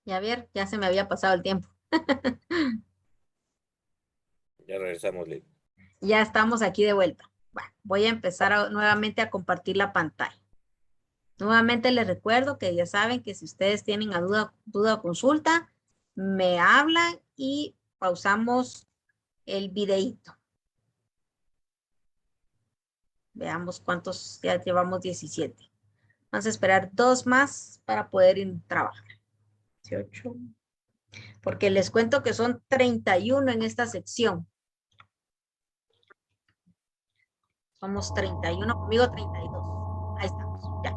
Ya ver, ya se me había pasado el tiempo. Ya regresamos, Lili. Ya estamos aquí de vuelta. Bueno, voy a empezar nuevamente a compartir la pantalla. Nuevamente les recuerdo que ya saben que si ustedes tienen duda o consulta, me hablan y pausamos el videíto. Veamos cuántos, ya llevamos 17. Vamos a esperar dos más para poder ir a trabajar. 18. Porque les cuento que son 31 en esta sección. Somos 31, conmigo 32. Ahí estamos, ya.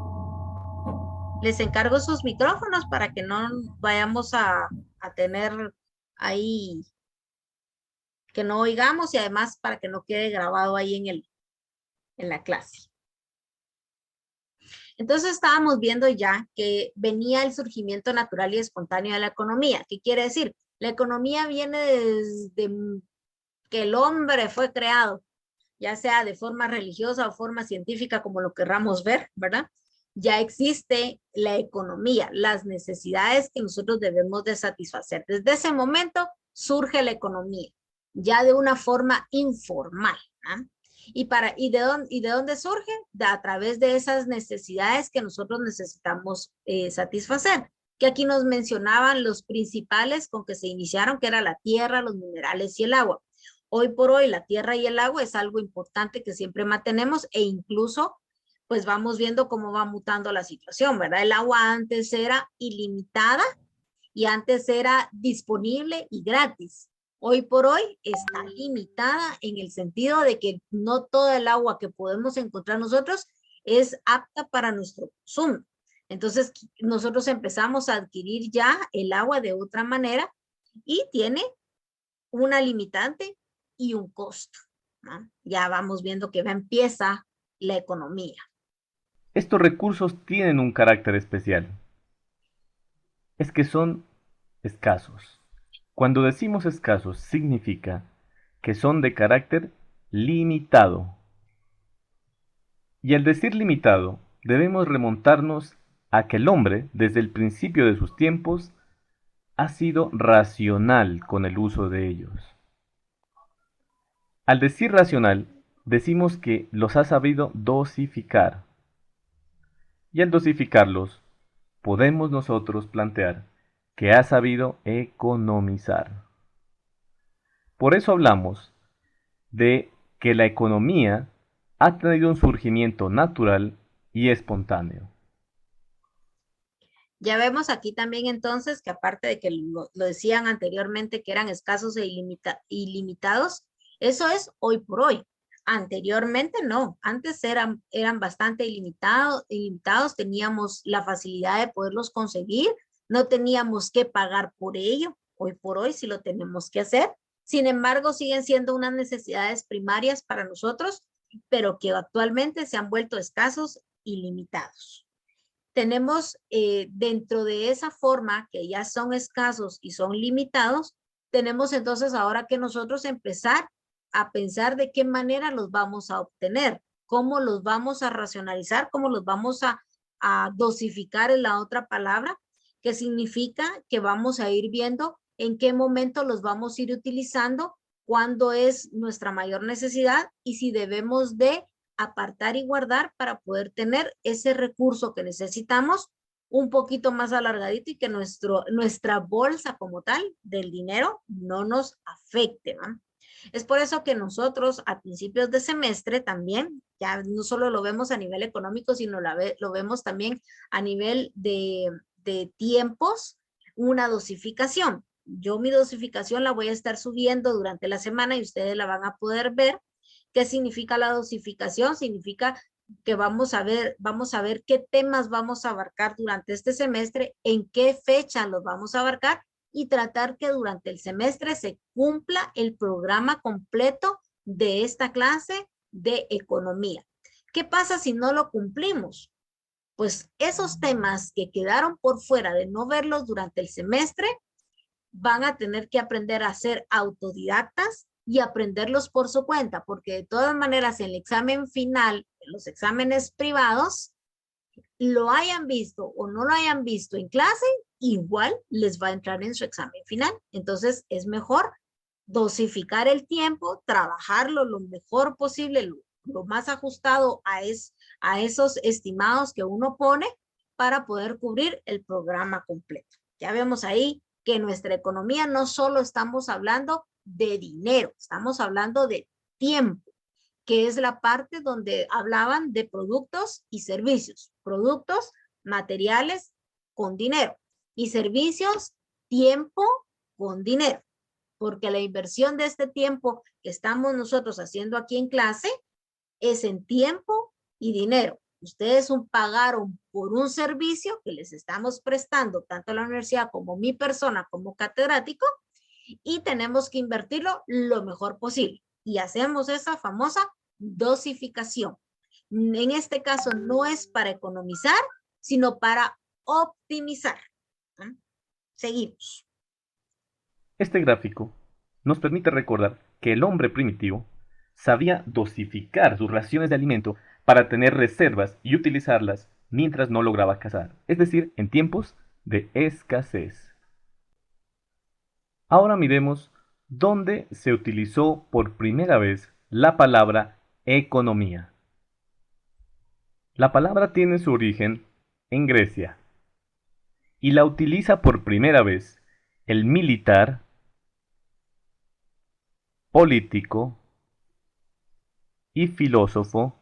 Les encargo sus micrófonos para que no vayamos a tener ahí, que no oigamos y además para que no quede grabado ahí en la clase. Entonces estábamos viendo ya que venía el surgimiento natural y espontáneo de la economía. ¿Qué quiere decir? La economía viene desde que el hombre fue creado, ya sea de forma religiosa o forma científica, como lo querramos ver, ¿verdad? Ya existe la economía, las necesidades que nosotros debemos de satisfacer. Desde ese momento surge la economía, ya de una forma informal. ¿Ah? ¿Y de dónde surge? A través de esas necesidades que nosotros necesitamos satisfacer. Que aquí nos mencionaban los principales con que se iniciaron, que era la tierra, los minerales y el agua. Hoy por hoy la tierra y el agua es algo importante que siempre mantenemos e incluso pues vamos viendo cómo va mutando la situación, ¿verdad? El agua antes era ilimitada y antes era disponible y gratis. Hoy por hoy está limitada en el sentido de que no toda el agua que podemos encontrar nosotros es apta para nuestro consumo. Entonces nosotros empezamos a adquirir ya el agua de otra manera y tiene una limitante y un costo, ¿no? Ya vamos viendo que empieza la economía. Estos recursos tienen un carácter especial. Es que son escasos. Cuando decimos escasos, significa que son de carácter limitado. Y al decir limitado, debemos remontarnos a que el hombre, desde el principio de sus tiempos, ha sido racional con el uso de ellos. Al decir racional, decimos que los ha sabido dosificar. Y al dosificarlos, podemos nosotros plantear que ha sabido economizar. Por eso hablamos de que la economía ha tenido un surgimiento natural y espontáneo. Ya vemos aquí también entonces que aparte de que lo decían anteriormente que eran escasos e ilimitados, eso es hoy por hoy. Anteriormente no, antes eran bastante ilimitados, teníamos la facilidad de poderlos conseguir, no teníamos que pagar por ello, hoy por hoy sí lo tenemos que hacer. Sin embargo, siguen siendo unas necesidades primarias para nosotros, pero que actualmente se han vuelto escasos y limitados. Tenemos dentro de esa forma que ya son escasos y son limitados, tenemos entonces ahora que nosotros empezar a pensar de qué manera los vamos a obtener, cómo los vamos a racionalizar, cómo los vamos a dosificar en la otra palabra, que significa que vamos a ir viendo en qué momento los vamos a ir utilizando, cuándo es nuestra mayor necesidad y si debemos de apartar y guardar para poder tener ese recurso que necesitamos un poquito más alargadito y que nuestra bolsa como tal del dinero no nos afecte, ¿no? Es por eso que nosotros a principios de semestre también, ya no solo lo vemos a nivel económico, sino lo vemos también a nivel de tiempos, una dosificación. Yo mi dosificación la voy a estar subiendo durante la semana y ustedes la van a poder ver. ¿Qué significa la dosificación? Significa que vamos a ver qué temas vamos a abarcar durante este semestre, en qué fecha los vamos a abarcar y tratar que durante el semestre se cumpla el programa completo de esta clase de economía. ¿Qué pasa si no lo cumplimos? Pues esos temas que quedaron por fuera de no verlos durante el semestre van a tener que aprender a ser autodidactas y aprenderlos por su cuenta, porque de todas maneras en el examen final, en los exámenes privados, lo hayan visto o no lo hayan visto en clase, igual les va a entrar en su examen final. Entonces es mejor dosificar el tiempo, trabajarlo lo mejor posible, lo más ajustado a esos estimados que uno pone para poder cubrir el programa completo. Ya vemos ahí que en nuestra economía no solo estamos hablando de dinero, estamos hablando de tiempo, que es la parte donde hablaban de productos y servicios, productos, materiales con dinero y servicios, tiempo con dinero, porque la inversión de este tiempo que estamos nosotros haciendo aquí en clase es en tiempo y dinero. Ustedes pagaron por un servicio que les estamos prestando tanto a la universidad como mi persona como catedrático y tenemos que invertirlo lo mejor posible. Y hacemos esa famosa dosificación. En este caso no es para economizar, sino para optimizar. Seguimos. Este gráfico nos permite recordar que el hombre primitivo sabía dosificar sus raciones de alimento para tener reservas y utilizarlas mientras no lograba cazar, es decir, en tiempos de escasez. Ahora miremos dónde se utilizó por primera vez la palabra economía. La palabra tiene su origen en Grecia y la utiliza por primera vez el militar, político y filósofo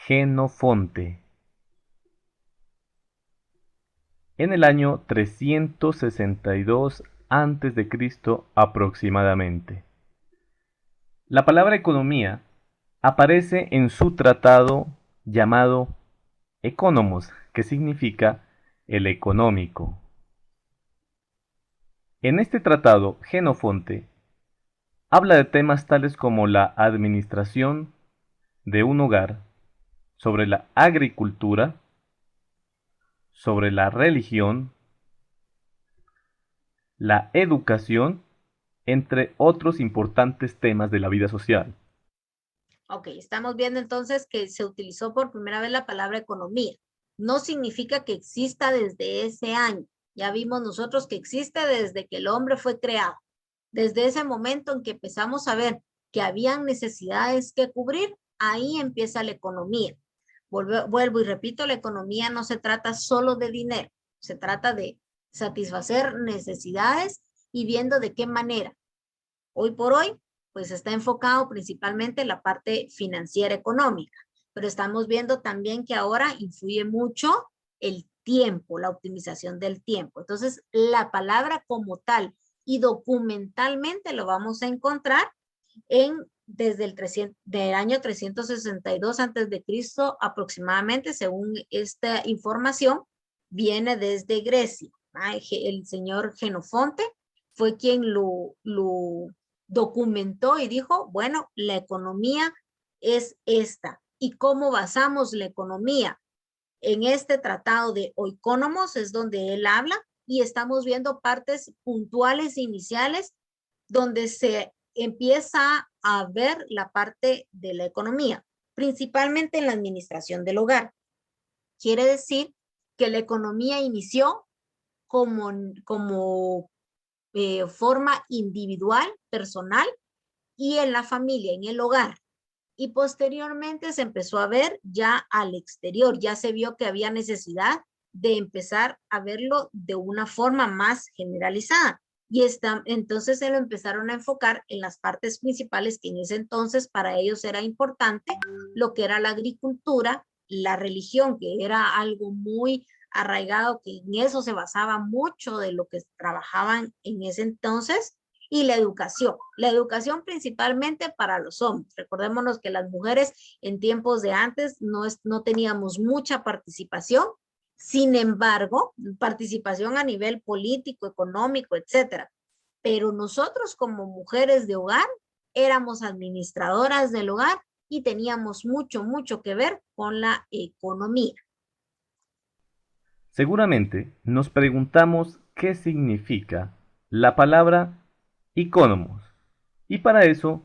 Jenofonte en el año 362 a.C. aproximadamente. La palabra economía aparece en su tratado llamado Economos, que significa el económico. En este tratado, Jenofonte habla de temas tales como la administración de un hogar, sobre la agricultura, sobre la religión, la educación, entre otros importantes temas de la vida social. Ok, estamos viendo entonces que se utilizó por primera vez la palabra economía. No significa que exista desde ese año. Ya vimos nosotros que existe desde que el hombre fue creado. Desde ese momento en que empezamos a ver que habían necesidades que cubrir, ahí empieza la economía. Vuelvo y repito, la economía no se trata solo de dinero, se trata de satisfacer necesidades y viendo de qué manera. Hoy por hoy, pues está enfocado principalmente en la parte financiera económica, pero estamos viendo también que ahora influye mucho el tiempo, la optimización del tiempo. Entonces, la palabra como tal y documentalmente lo vamos a encontrar desde del año 362 antes de Cristo aproximadamente, según esta información, viene desde Grecia. El señor Jenofonte fue quien lo documentó y dijo, bueno, la economía es esta. ¿Y cómo basamos la economía? En este tratado de Oikonomos es donde él habla y estamos viendo partes puntuales iniciales donde se empieza a ver la parte de la economía, principalmente en la administración del hogar. Quiere decir que la economía inició como forma individual, personal y en la familia, en el hogar. Y posteriormente se empezó a ver ya al exterior, ya se vio que había necesidad de empezar a verlo de una forma más generalizada. Y entonces se lo empezaron a enfocar en las partes principales que en ese entonces para ellos era importante, lo que era la agricultura, la religión, que era algo muy arraigado, que en eso se basaba mucho de lo que trabajaban en ese entonces, y la educación principalmente para los hombres. Recordémonos que las mujeres en tiempos de antes no teníamos mucha participación, sin embargo, participación a nivel político, económico, etcétera. Pero nosotros como mujeres de hogar éramos administradoras del hogar y teníamos mucho, mucho que ver con la economía. Seguramente nos preguntamos qué significa la palabra economos y para eso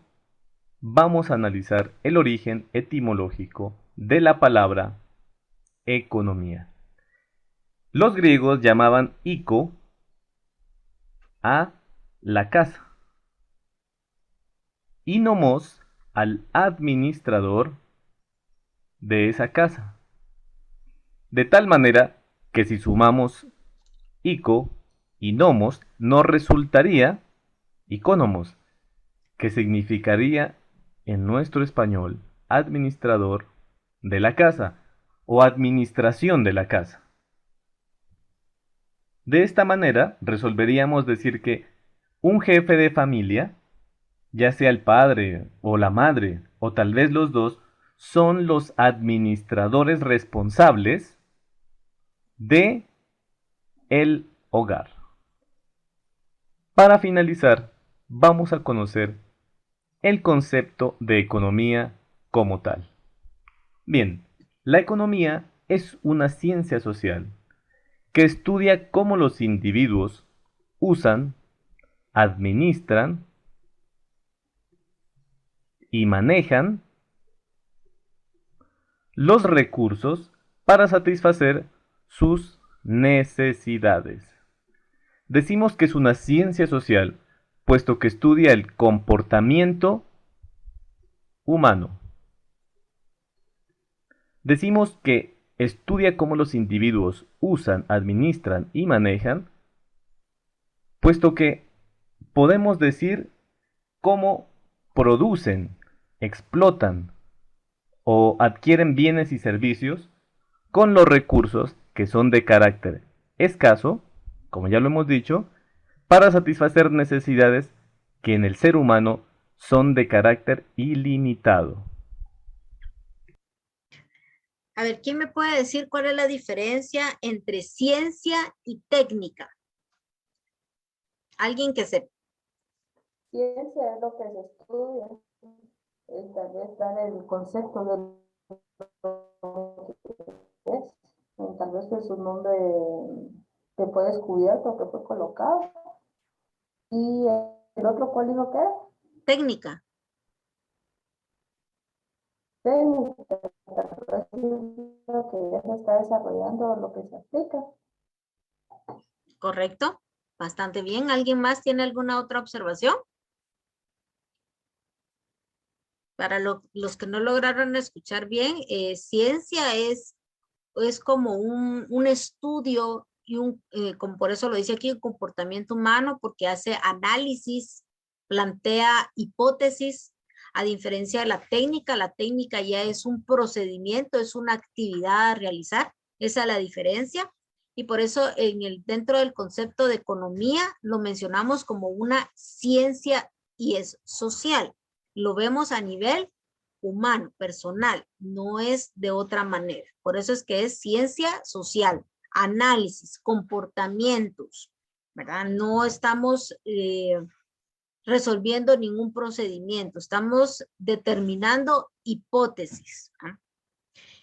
vamos a analizar el origen etimológico de la palabra economía. Los griegos llamaban ico a la casa y nomos al administrador de esa casa. De tal manera que si sumamos ico y nomos, nos resultaría icónomos, que significaría en nuestro español administrador de la casa o administración de la casa. De esta manera resolveríamos decir que un jefe de familia, ya sea el padre o la madre o tal vez los dos, son los administradores responsables de el hogar. Para finalizar, vamos a conocer el concepto de economía como tal. Bien, la economía es una ciencia social que estudia cómo los individuos usan, administran y manejan los recursos para satisfacer sus necesidades. Decimos que es una ciencia social, puesto que estudia el comportamiento humano. Decimos que estudia cómo los individuos usan, administran y manejan, puesto que podemos decir cómo producen, explotan o adquieren bienes y servicios con los recursos que son de carácter escaso, como ya lo hemos dicho, para satisfacer necesidades que en el ser humano son de carácter ilimitado. A ver, ¿quién me puede decir cuál es la diferencia entre ciencia y técnica? Alguien que sepa. Ciencia es lo que se estudia, tal vez dar el concepto de lo que es, tal vez que su nombre que fue descubierto, que fue colocado. Y el otro, ¿cuál dijo que era? Técnica. Técnica, tal vez lo que ya se está desarrollando, lo que se aplica. ¿Correcto? Bastante bien. ¿Alguien más tiene alguna otra observación? Para los que no lograron escuchar bien, ciencia es como un estudio y como por eso lo dice aquí, el comportamiento humano, porque hace análisis, plantea hipótesis, a diferencia de la técnica ya es un procedimiento, es una actividad a realizar, esa es la diferencia. Y por eso dentro del concepto de economía lo mencionamos como una ciencia y es social. Lo vemos a nivel humano, personal, no es de otra manera. Por eso es que es ciencia social, análisis, comportamientos, ¿verdad? No estamos resolviendo ningún procedimiento, estamos determinando hipótesis. ¿Ah?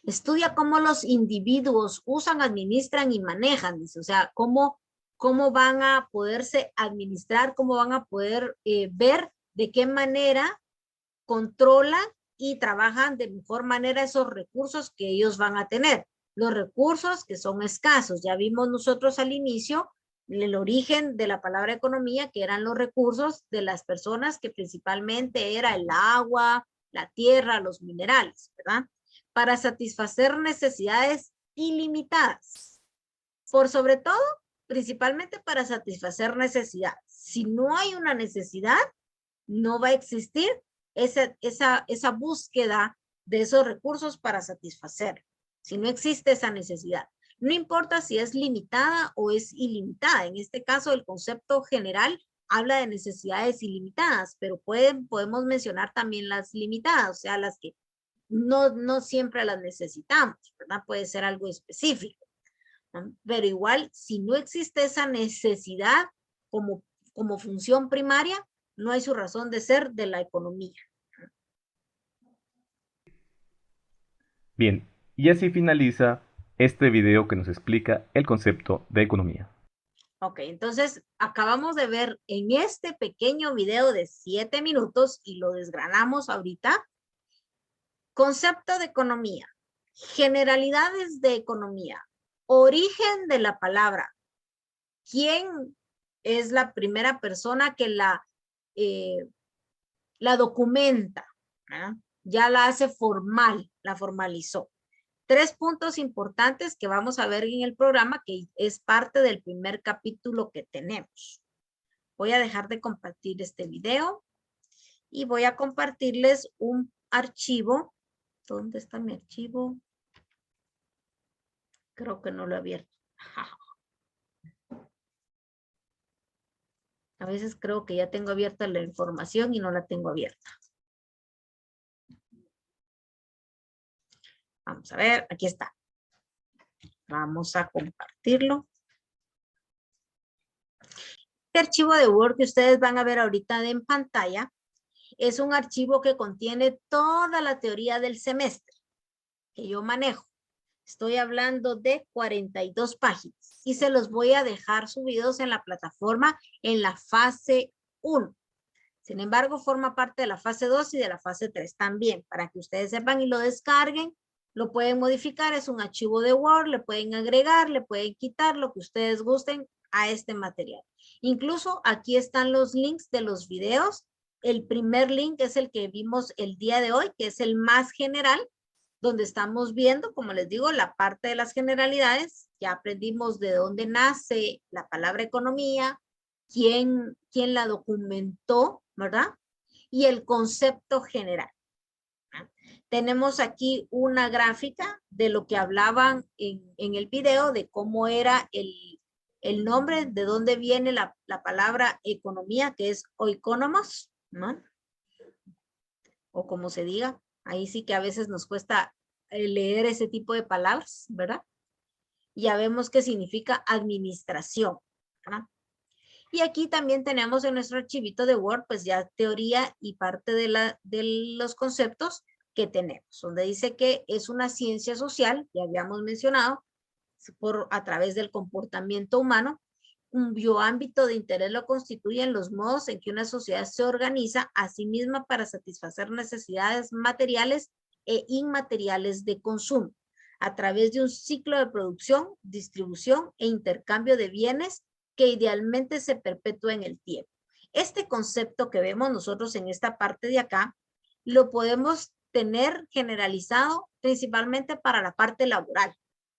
Estudia cómo los individuos usan, administran y manejan, dice, o sea, cómo van a poderse administrar, cómo van a poder ver de qué manera controlan y trabajan de mejor manera esos recursos que ellos van a tener. Los recursos que son escasos. Ya vimos nosotros al inicio el origen de la palabra economía, que eran los recursos de las personas, que principalmente era el agua, la tierra, los minerales, ¿verdad? Para satisfacer necesidades ilimitadas. Por sobre todo, principalmente para satisfacer necesidades. Si no hay una necesidad, no va a existir esa búsqueda de esos recursos para satisfacer. Si no existe esa necesidad. No importa si es limitada o es ilimitada. En este caso, el concepto general habla de necesidades ilimitadas, pero podemos mencionar también las limitadas, o sea, las que no siempre las necesitamos, ¿verdad? Puede ser algo específico. ¿No? Pero igual, si no existe esa necesidad como función primaria, no hay su razón de ser de la economía. Bien, y así finaliza este video que nos explica el concepto de economía. Ok, entonces acabamos de ver en este pequeño video de 7 minutos y lo desgranamos ahorita. Concepto de economía, generalidades de economía, Origen de la palabra. ¿Quién es la primera persona que la documenta? Ya la hace formal, la formalizó. 3 puntos importantes que vamos a ver en el programa, que es parte del primer capítulo que tenemos. Voy a dejar de compartir este video y voy a compartirles un archivo. ¿Dónde está mi archivo? Creo que no lo he abierto. A veces creo que ya tengo abierta la información y no la tengo abierta. Vamos a ver, aquí está. Vamos a compartirlo. Este archivo de Word que ustedes van a ver ahorita en pantalla es un archivo que contiene toda la teoría del semestre que yo manejo. Estoy hablando de 42 páginas y se los voy a dejar subidos en la plataforma en la fase 1. Sin embargo, forma parte de la fase 2 y de la fase 3 también, para que ustedes sepan y lo descarguen. Lo pueden modificar, es un archivo de Word, le pueden agregar, le pueden quitar lo que ustedes gusten a este material. Incluso aquí están los links de los videos. El primer link es el que vimos el día de hoy, que es el más general, donde estamos viendo, como les digo, la parte de las generalidades. Ya aprendimos de dónde nace la palabra economía, quién la documentó, ¿verdad? Y el concepto general. Tenemos aquí una gráfica de lo que hablaban en el video, de cómo era el nombre, de dónde viene la palabra economía, que es oikonomos, ¿no? O como se diga. Ahí sí que a veces nos cuesta leer ese tipo de palabras, ¿verdad? Ya vemos qué significa administración, ¿verdad? Y aquí también tenemos en nuestro archivito de Word, pues ya teoría y parte de los conceptos que tenemos, donde dice que es una ciencia social, ya habíamos mencionado, a través del comportamiento humano, cuyo ámbito de interés lo constituyen los modos en que una sociedad se organiza a sí misma para satisfacer necesidades materiales e inmateriales de consumo, a través de un ciclo de producción, distribución e intercambio de bienes que idealmente se perpetúa en el tiempo. Este concepto que vemos nosotros en esta parte de acá, lo podemos tener generalizado principalmente para la parte laboral.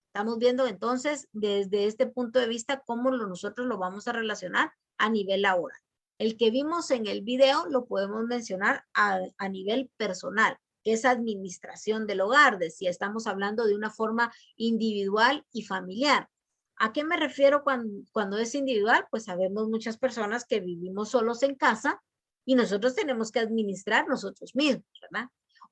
Estamos viendo entonces desde este punto de vista cómo nosotros lo vamos a relacionar a nivel laboral. El que vimos en el video lo podemos mencionar a nivel personal, que es administración del hogar, de si estamos hablando de una forma individual y familiar. ¿A qué me refiero cuando es individual? Pues sabemos muchas personas que vivimos solos en casa y nosotros tenemos que administrar nosotros mismos, ¿verdad?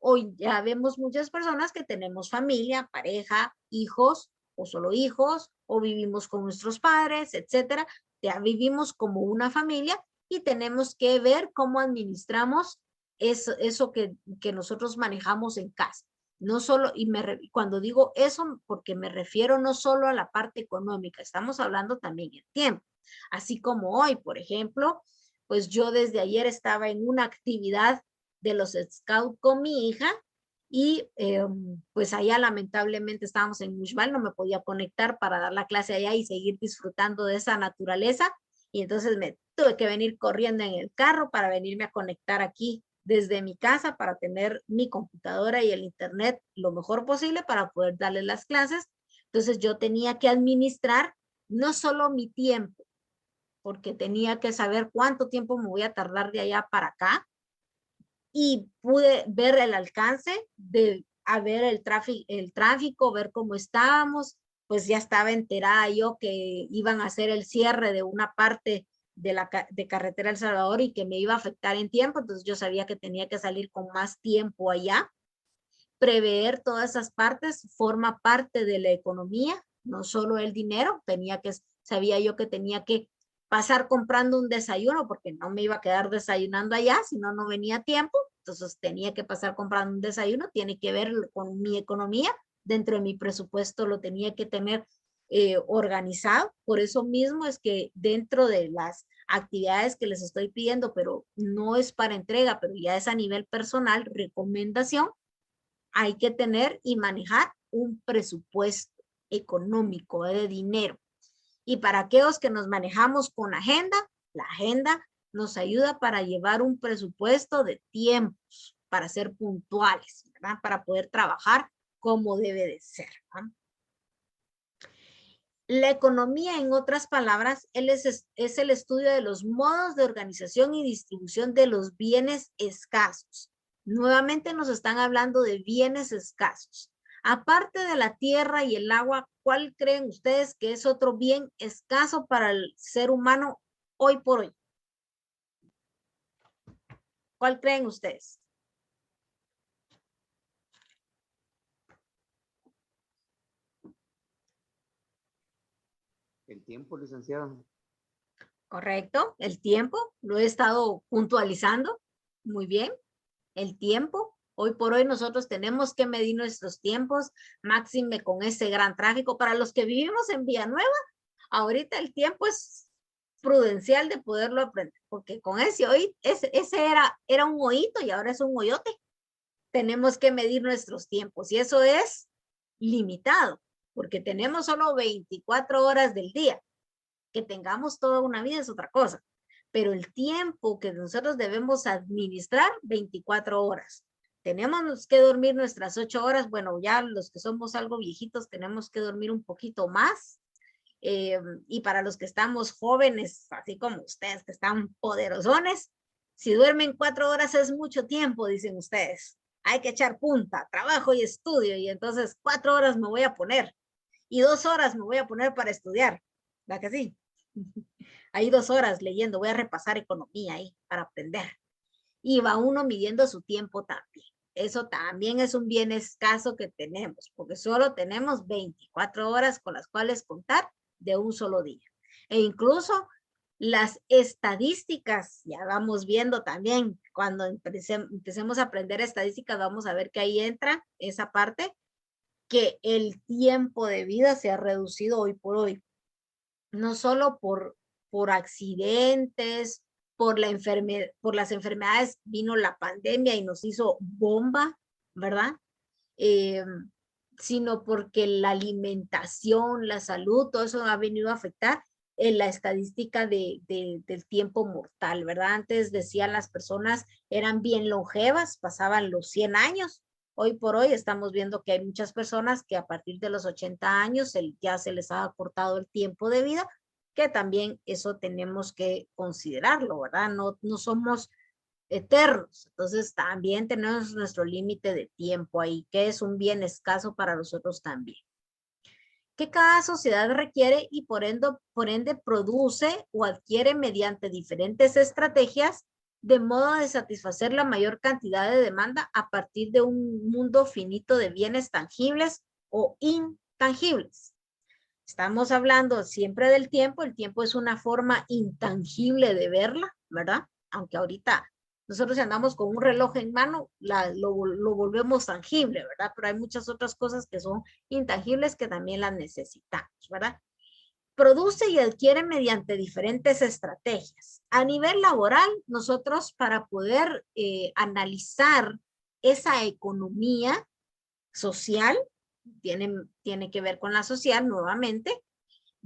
Hoy ya vemos muchas personas que tenemos familia, pareja, hijos, o solo hijos, o vivimos con nuestros padres, etcétera. Ya vivimos como una familia y tenemos que ver cómo administramos eso que nosotros manejamos en casa. No solo, cuando digo eso, porque me refiero no solo a la parte económica, estamos hablando también del tiempo. Así como hoy, por ejemplo, pues yo desde ayer estaba en una actividad de los Scouts con mi hija y pues allá lamentablemente estábamos en Mushbal, no me podía conectar para dar la clase allá y seguir disfrutando de esa naturaleza y entonces me tuve que venir corriendo en el carro para venirme a conectar aquí desde mi casa para tener mi computadora y el internet lo mejor posible para poder darle las clases. Entonces yo tenía que administrar no solo mi tiempo, porque tenía que saber cuánto tiempo me voy a tardar de allá para acá, y pude ver el alcance de a ver el tráfico, ver cómo estábamos, pues ya estaba enterada yo que iban a hacer el cierre de una parte de carretera El Salvador y que me iba a afectar en tiempo, entonces yo sabía que tenía que salir con más tiempo allá. Prever todas esas partes forma parte de la economía, no solo el dinero, sabía yo que tenía que pasar comprando un desayuno porque no me iba a quedar desayunando allá, si no, no venía a tiempo. Entonces tenía que pasar comprando un desayuno, tiene que ver con mi economía, dentro de mi presupuesto lo tenía que tener organizado. Por eso mismo es que dentro de las actividades que les estoy pidiendo, pero no es para entrega, pero ya es a nivel personal, recomendación, hay que tener y manejar un presupuesto. económico, de dinero. Y para aquellos que nos manejamos con agenda, la agenda nos ayuda para llevar un presupuesto de tiempos, para ser puntuales, ¿verdad? Para poder trabajar como debe de ser, ¿verdad? La economía, en otras palabras, es el estudio de los modos de organización y distribución de los bienes escasos. Nuevamente nos están hablando de bienes escasos. Aparte de la tierra y el agua, ¿cuál creen ustedes que es otro bien escaso para el ser humano hoy por hoy? ¿Cuál creen ustedes? El tiempo, licenciado. Correcto, el tiempo, lo he estado puntualizando. Muy bien, el tiempo. Hoy por hoy nosotros tenemos que medir nuestros tiempos, máxime con ese gran tráfico. Para los que vivimos en Villanueva, ahorita el tiempo es prudencial de poderlo aprender, porque con ese era un hoyito y ahora es un hoyote. Tenemos que medir nuestros tiempos y eso es limitado, porque tenemos solo 24 horas del día. Que tengamos toda una vida es otra cosa, pero el tiempo que nosotros debemos administrar, 24 horas. Tenemos que dormir nuestras 8 horas, bueno, ya los que somos algo viejitos tenemos que dormir un poquito más, y para los que estamos jóvenes, así como ustedes que están poderosones, si duermen 4 horas es mucho tiempo, dicen ustedes. Hay que echar punta, trabajo y estudio, y entonces 4 horas me voy a poner, y 2 horas me voy a poner para estudiar, ¿verdad que sí? Ahí 2 horas leyendo, voy a repasar economía ahí para aprender. Y va uno midiendo su tiempo también. Eso también es un bien escaso que tenemos, porque solo tenemos 24 horas con las cuales contar de un solo día. E incluso las estadísticas, ya vamos viendo también, cuando empecemos a aprender estadísticas, vamos a ver que ahí entra esa parte, que el tiempo de vida se ha reducido hoy por hoy. No solo por accidentes, por las enfermedades, vino la pandemia y nos hizo bomba, ¿verdad? Sino porque la alimentación, la salud, todo eso ha venido a afectar en la estadística del tiempo mortal, ¿verdad? Antes decían las personas eran bien longevas, pasaban los 100 años. Hoy por hoy estamos viendo que hay muchas personas que a partir de los 80 años ya se les ha acortado el tiempo de vida, que también eso tenemos que considerarlo, ¿verdad? No somos eternos, entonces también tenemos nuestro límite de tiempo ahí, que es un bien escaso para nosotros también. Que cada sociedad requiere y por ende produce o adquiere mediante diferentes estrategias de modo de satisfacer la mayor cantidad de demanda a partir de un mundo finito de bienes tangibles o intangibles. Estamos hablando siempre del tiempo, el tiempo es una forma intangible de verla, ¿verdad? Aunque ahorita nosotros andamos con un reloj en mano, lo volvemos tangible, ¿verdad? Pero hay muchas otras cosas que son intangibles que también las necesitamos, ¿verdad? Produce y adquiere mediante diferentes estrategias. A nivel laboral, nosotros para poder analizar esa economía social, tiene que ver con la social nuevamente,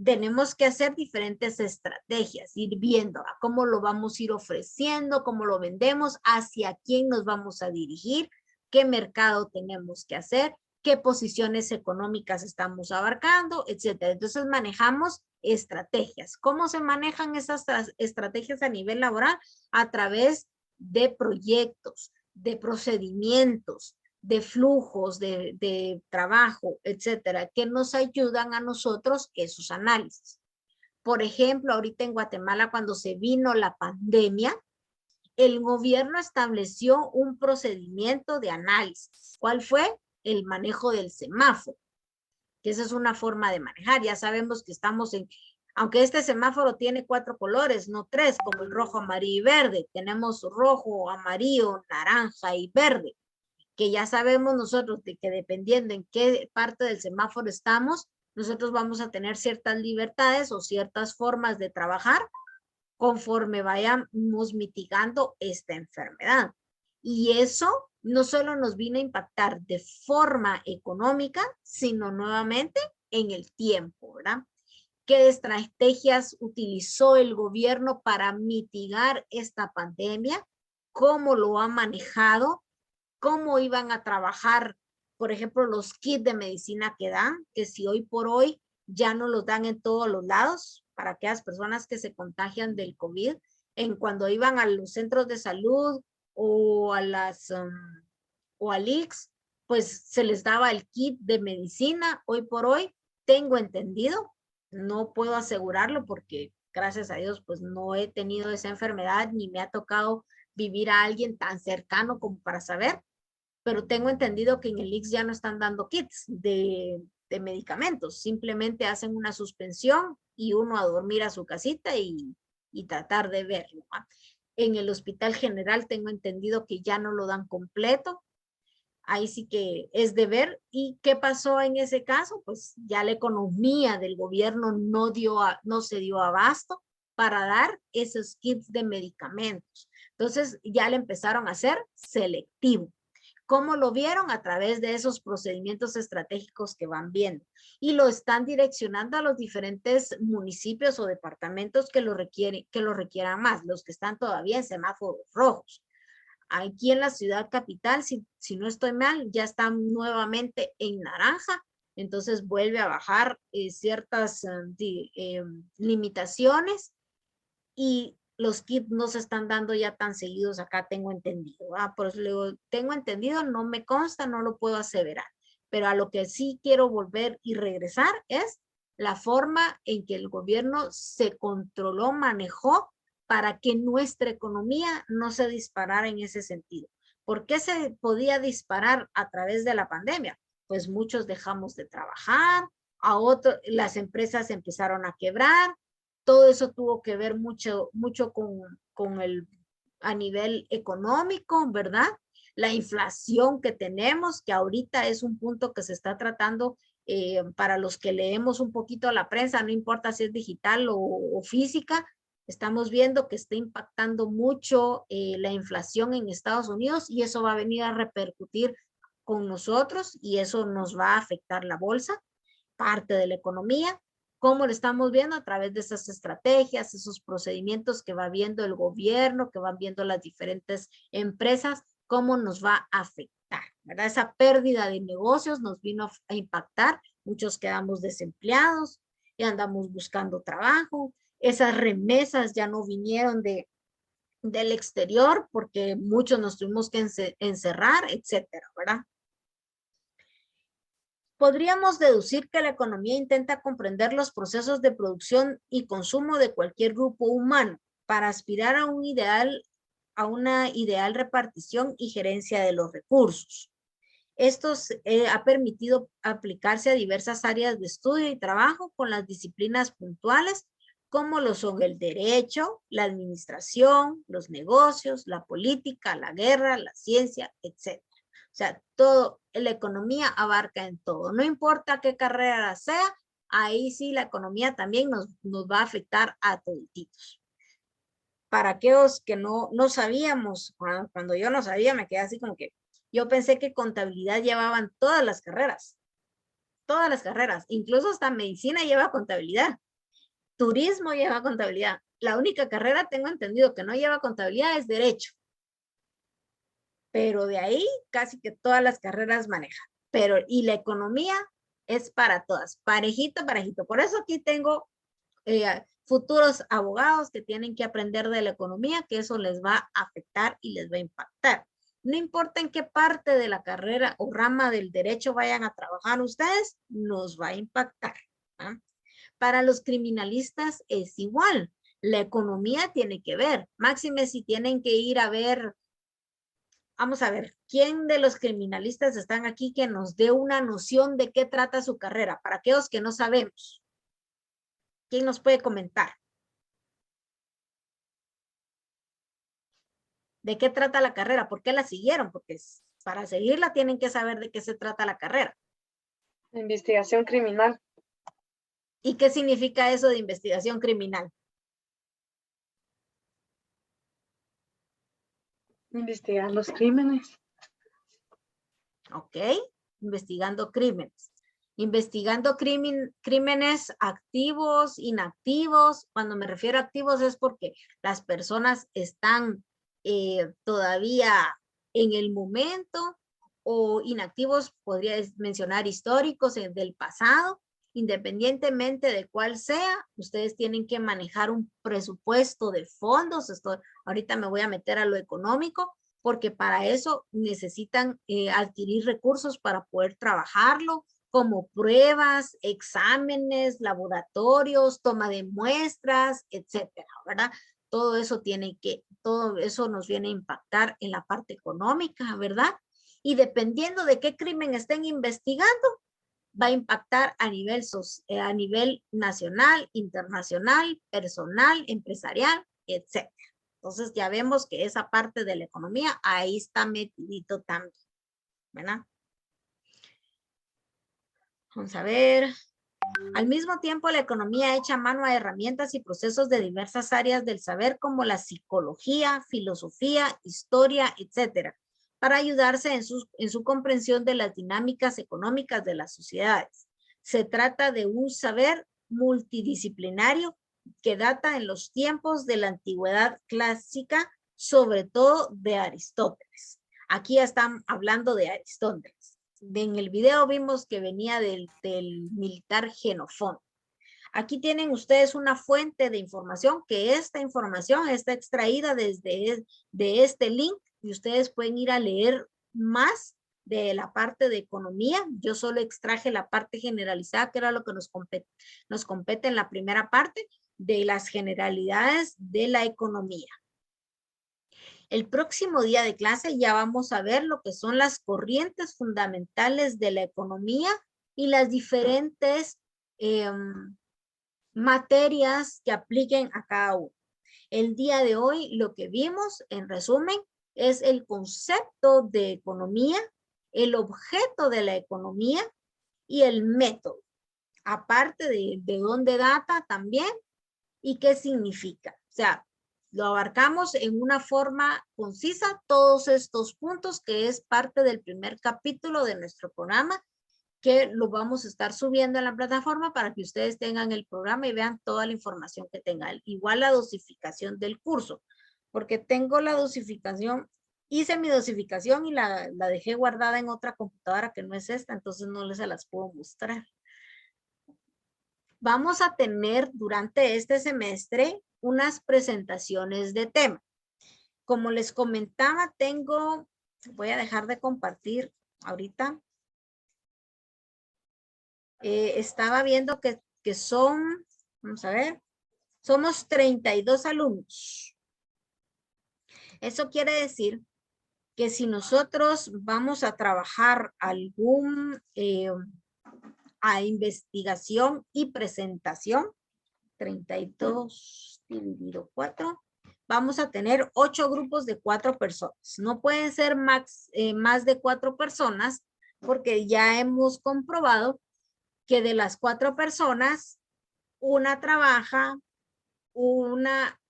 tenemos que hacer diferentes estrategias, ir viendo a cómo lo vamos a ir ofreciendo, cómo lo vendemos, hacia quién nos vamos a dirigir, qué mercado tenemos que hacer, qué posiciones económicas estamos abarcando, etcétera. Entonces manejamos estrategias. ¿Cómo se manejan esas estrategias a nivel laboral? A través de proyectos, de procedimientos, de flujos de trabajo, etcétera, que nos ayudan a nosotros esos análisis. Por ejemplo, ahorita en Guatemala, cuando se vino la pandemia, el gobierno estableció un procedimiento de análisis. ¿Cuál fue? El manejo del semáforo, que esa es una forma de manejar. Ya sabemos que estamos aunque este semáforo tiene 4 colores, no 3, como el rojo, amarillo y verde. Tenemos rojo, amarillo, naranja y verde, que ya sabemos nosotros de que dependiendo en qué parte del semáforo estamos, nosotros vamos a tener ciertas libertades o ciertas formas de trabajar conforme vayamos mitigando esta enfermedad. Y eso no solo nos vino a impactar de forma económica, sino nuevamente en el tiempo, ¿verdad? ¿Qué estrategias utilizó el gobierno para mitigar esta pandemia? ¿Cómo lo ha manejado? ¿Cómo iban a trabajar, por ejemplo, los kits de medicina que dan? Que si hoy por hoy ya no los dan en todos los lados para aquellas personas que se contagian del COVID, en cuando iban a los centros de salud o a las o al IX, pues se les daba el kit de medicina. Hoy por hoy tengo entendido, no puedo asegurarlo porque gracias a Dios pues no he tenido esa enfermedad ni me ha tocado vivir a alguien tan cercano como para saber, pero tengo entendido que en el IX ya no están dando kits de medicamentos, simplemente hacen una suspensión y uno a dormir a su casita y tratar de verlo, ¿no? En el Hospital General tengo entendido que ya no lo dan completo, ahí sí que es de ver. ¿Y qué pasó en ese caso? Pues ya la economía del gobierno no se dio abasto para dar esos kits de medicamentos. Entonces ya le empezaron a hacer selectivo. ¿Cómo lo vieron? A través de esos procedimientos estratégicos que van viendo. Y lo están direccionando a los diferentes municipios o departamentos que lo requieran más, los que están todavía en semáforos rojos. Aquí en la ciudad capital, si no estoy mal, ya están nuevamente en naranja, entonces vuelve a bajar ciertas limitaciones y los kits no se están dando ya tan seguidos acá, tengo entendido. Por eso luego tengo entendido, no me consta, no lo puedo aseverar, pero a lo que sí quiero volver y regresar es la forma en que el gobierno se controló, manejó para que nuestra economía no se disparara en ese sentido. ¿Por qué se podía disparar a través de la pandemia? Pues muchos dejamos de trabajar, las empresas empezaron a quebrar, todo eso tuvo que ver mucho con a nivel económico, ¿verdad? La inflación que tenemos, que ahorita es un punto que se está tratando para los que leemos un poquito la prensa, no importa si es digital o física, estamos viendo que está impactando mucho la inflación en Estados Unidos y eso va a venir a repercutir con nosotros y eso nos va a afectar la bolsa, parte de la economía. ¿Cómo lo estamos viendo? A través de esas estrategias, esos procedimientos que va viendo el gobierno, que van viendo las diferentes empresas, cómo nos va a afectar, ¿verdad? Esa pérdida de negocios nos vino a impactar, muchos quedamos desempleados y andamos buscando trabajo, esas remesas ya no vinieron del exterior porque muchos nos tuvimos que encerrar, etcétera, ¿verdad? Podríamos deducir que la economía intenta comprender los procesos de producción y consumo de cualquier grupo humano para aspirar a una ideal repartición y gerencia de los recursos. Esto ha permitido aplicarse a diversas áreas de estudio y trabajo con las disciplinas puntuales como lo son el derecho, la administración, los negocios, la política, la guerra, la ciencia, etc. O sea, todo, la economía abarca en todo. No importa qué carrera sea, ahí sí la economía también nos va a afectar a todititos. Para aquellos que no sabíamos, cuando yo no sabía, me quedé así como que yo pensé que contabilidad llevaban todas las carreras, incluso hasta medicina lleva contabilidad, turismo lleva contabilidad. La única carrera, tengo entendido, que no lleva contabilidad es derecho. Pero de ahí casi que todas las carreras manejan. Pero, y la economía es para todas, parejito, parejito. Por eso aquí tengo futuros abogados que tienen que aprender de la economía, que eso les va a afectar y les va a impactar. No importa en qué parte de la carrera o rama del derecho vayan a trabajar ustedes, nos va a impactar. ¿Ah? Para los criminalistas es igual. La economía tiene que ver. Máxime si tienen que ir a ver, vamos a ver, ¿quién de los criminalistas están aquí que nos dé una noción de qué trata su carrera? Para aquellos que no sabemos. ¿Quién nos puede comentar? ¿De qué trata la carrera? ¿Por qué la siguieron? Porque para seguirla tienen que saber de qué se trata la carrera. Investigación criminal. ¿Y qué significa eso de investigación criminal? Investigar los crímenes. Ok, investigando crímenes. investigando crímenes activos, inactivos. Cuando me refiero a activos es porque las personas están todavía en el momento, o inactivos podría mencionar históricos del pasado. Independientemente de cuál sea, ustedes tienen que manejar un presupuesto de fondos. Ahorita me voy a meter a lo económico, porque para eso necesitan adquirir recursos para poder trabajarlo, como pruebas, exámenes, laboratorios, toma de muestras, etcétera, ¿verdad? Todo eso nos viene a impactar en la parte económica, ¿verdad? Y dependiendo de qué crimen estén investigando, va a impactar a nivel nacional, internacional, personal, empresarial, etcétera. Entonces ya vemos que esa parte de la economía ahí está metidito también, ¿verdad? Vamos a ver. Al mismo tiempo, la economía echa mano a herramientas y procesos de diversas áreas del saber, como la psicología, filosofía, historia, etcétera, para ayudarse en su comprensión de las dinámicas económicas de las sociedades. Se trata de un saber multidisciplinario que data en los tiempos de la antigüedad clásica, sobre todo de Aristóteles. Aquí ya están hablando de Aristóteles. En el video vimos que venía del militar Xenofón. Aquí tienen ustedes una fuente de información, que esta información está extraída de este link, y ustedes pueden ir a leer más de la parte de economía. Yo solo extraje la parte generalizada, que era lo que nos compete en la primera parte, de las generalidades de la economía. El próximo día de clase ya vamos a ver lo que son las corrientes fundamentales de la economía y las diferentes materias que apliquen a cada uno. El día de hoy lo que vimos, en resumen, es el concepto de economía, el objeto de la economía y el método. Aparte de dónde data también y qué significa. O sea, lo abarcamos en una forma concisa, todos estos puntos, que es parte del primer capítulo de nuestro programa, que lo vamos a estar subiendo en la plataforma para que ustedes tengan el programa y vean toda la información que tengan. Igual la dosificación del curso, porque tengo la dosificación, hice mi dosificación y la dejé guardada en otra computadora que no es esta, entonces no les se las puedo mostrar. Vamos a tener durante este semestre unas presentaciones de tema. Como les comentaba, voy a dejar de compartir ahorita. Estaba viendo que son, vamos a ver, somos 32 alumnos. Eso quiere decir que si nosotros vamos a trabajar a investigación y presentación, 32 dividido 4, vamos a tener 8 grupos de 4 personas. No pueden ser más de 4 personas, porque ya hemos comprobado que de las 4 personas, una trabaja, una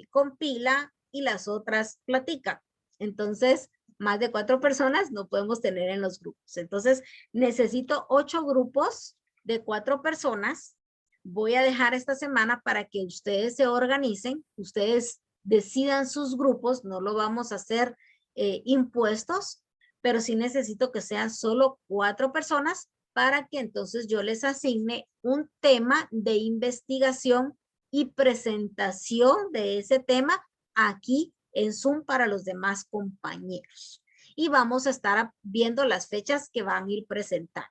compila y las otras platican. Entonces, más de 4 personas no podemos tener en los grupos. Entonces, necesito 8 grupos de 4 personas. Voy a dejar esta semana para que ustedes se organicen, ustedes decidan sus grupos, no lo vamos a hacer impuestos, pero sí necesito que sean solo 4 personas para que entonces yo les asigne un tema de investigación y presentación de ese tema aquí en Zoom para los demás compañeros. Y vamos a estar viendo las fechas que van a ir presentando.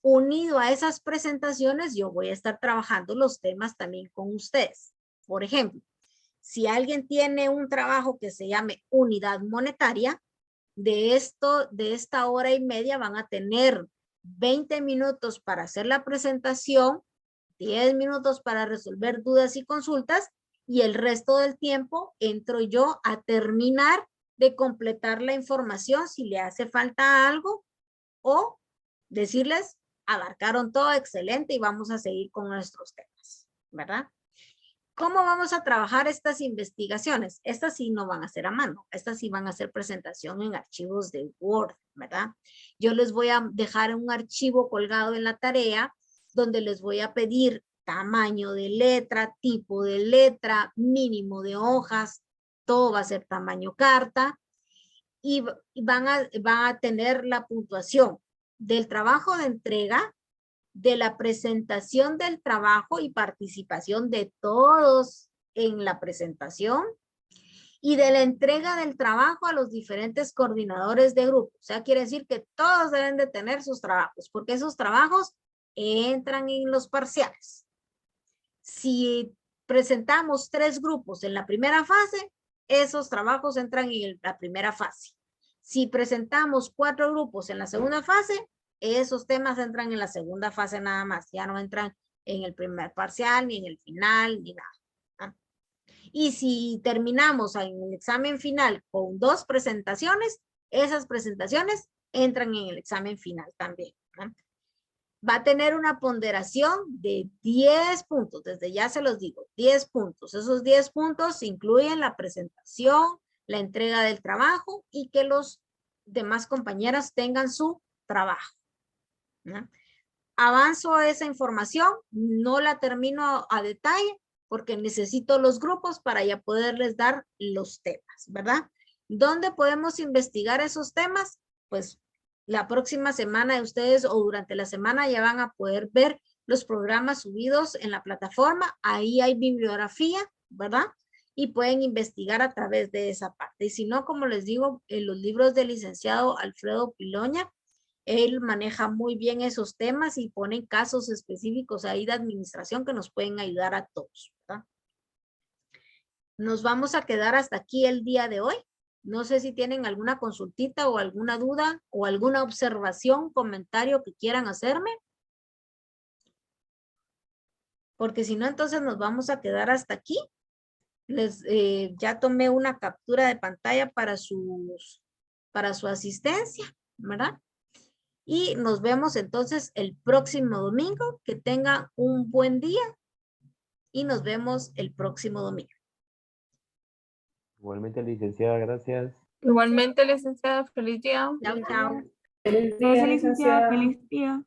Unido a esas presentaciones, yo voy a estar trabajando los temas también con ustedes. Por ejemplo, si alguien tiene un trabajo que se llame unidad monetaria, de esta hora y media van a tener 20 minutos para hacer la presentación, 10 minutos para resolver dudas y consultas, y el resto del tiempo entro yo a terminar de completar la información si le hace falta algo, o decirles, abarcaron todo excelente y vamos a seguir con nuestros temas, ¿verdad? ¿Cómo vamos a trabajar estas investigaciones? Estas sí no van a ser a mano, estas sí van a ser presentación en archivos de Word, ¿verdad? Yo les voy a dejar un archivo colgado en la tarea donde les voy a pedir tamaño de letra, tipo de letra, mínimo de hojas, todo va a ser tamaño carta y van a tener la puntuación del trabajo de entrega, de la presentación del trabajo y participación de todos en la presentación y de la entrega del trabajo a los diferentes coordinadores de grupo. O sea, quiere decir que todos deben de tener sus trabajos, porque esos trabajos entran en los parciales. Si presentamos 3 grupos en la primera fase, esos trabajos entran en la primera fase. Si presentamos 4 grupos en la segunda fase, esos temas entran en la segunda fase nada más, ya no entran en el primer parcial, ni en el final, ni nada. ¿Ah? Y si terminamos en el examen final con 2 presentaciones, esas presentaciones entran en el examen final también. ¿Ah? Va a tener una ponderación de 10 puntos, desde ya se los digo, 10 puntos. Esos 10 puntos incluyen la presentación, la entrega del trabajo y que los demás compañeras tengan su trabajo. ¿No? Avanzo esa información, no la termino a detalle porque necesito los grupos para ya poderles dar los temas, ¿verdad? ¿Dónde podemos investigar esos temas? Pues la próxima semana ustedes o durante la semana ya van a poder ver los programas subidos en la plataforma. Ahí hay bibliografía, ¿verdad? Y pueden investigar a través de esa parte. Y si no, como les digo, en los libros del licenciado Alfredo Piloña, él maneja muy bien esos temas y pone casos específicos ahí de administración que nos pueden ayudar a todos, ¿verdad? Nos vamos a quedar hasta aquí el día de hoy. No sé si tienen alguna consultita o alguna duda o alguna observación, comentario que quieran hacerme. Porque si no, entonces nos vamos a quedar hasta aquí. Ya tomé una captura de pantalla para su asistencia, ¿verdad? Y nos vemos entonces el próximo domingo. Que tengan un buen día y nos vemos el próximo domingo. Igualmente, licenciada, gracias. Igualmente, licenciada, feliz día. Chao, chao. Feliz Gracias, día, licenciada. licenciada. Feliz día.